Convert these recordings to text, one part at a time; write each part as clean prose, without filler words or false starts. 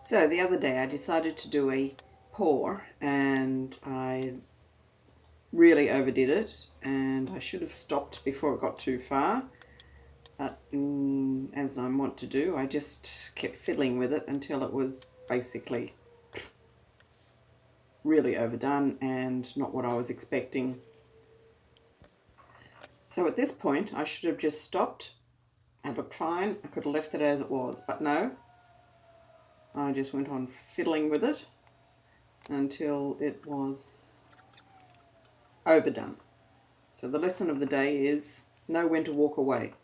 So the other day I decided to do a pour and I really overdid it, and I should have stopped before it got too far, but as I want to do, I just kept fiddling with it until it was basically really overdone and not what I was expecting. So at this point I should have just stopped. It looked fine. I could have left it as it was, but no, I just went on fiddling with it until it was overdone. So the lesson of the day is know when to walk away.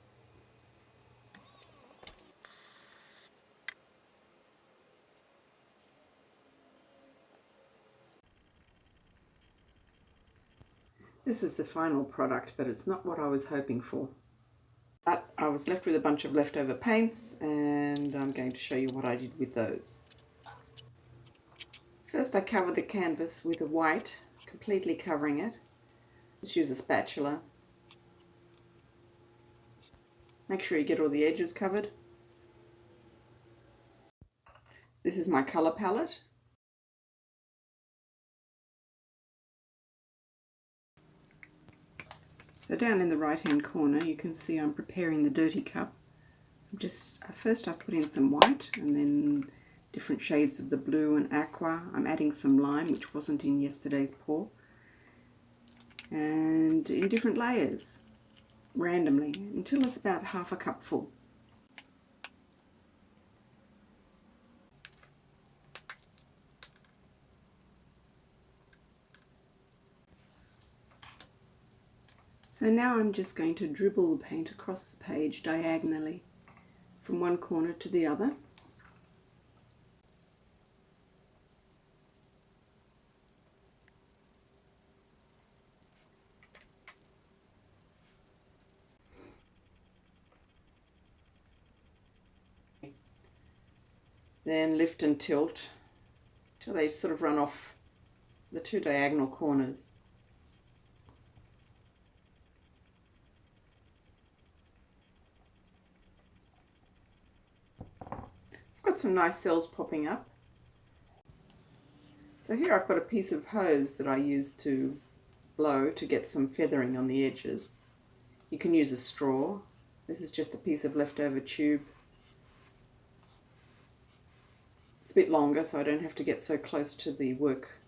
This is the final product, but it's not what I was hoping for. But I was left with a bunch of leftover paints, and I'm going to show you what I did with those. First I covered the canvas with a white, completely covering it. Just use a spatula. Make sure you get all the edges covered. This is my colour palette. So down in the right hand corner you can see I'm preparing the dirty cup. First I've put in some white and then different shades of the blue and aqua. I'm adding some lime, which wasn't in yesterday's pour, and in different layers randomly until it's about half a cup full. So now I'm just going to dribble the paint across the page diagonally from one corner to the other. Then lift and tilt till they sort of run off the two diagonal corners. I've got some nice cells popping up. So here I've got a piece of hose that I use to blow to get some feathering on the edges. You can use a straw. This is just a piece of leftover tube. It's a bit longer so I don't have to get so close to the work.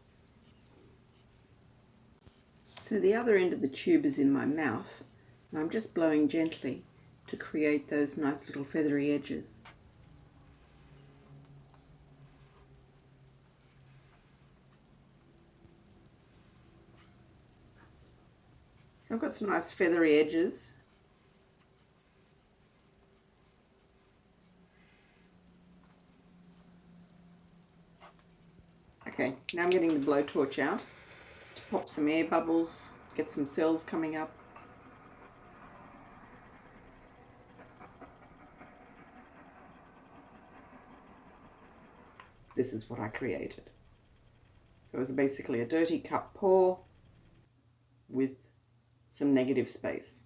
So the other end of the tube is in my mouth, and I'm just blowing gently to create those nice little feathery edges. So I've got some nice feathery edges. Okay, now I'm getting the blowtorch out just to pop some air bubbles, get some cells coming up. This is what I created. So it was basically a dirty cup pour with some negative space.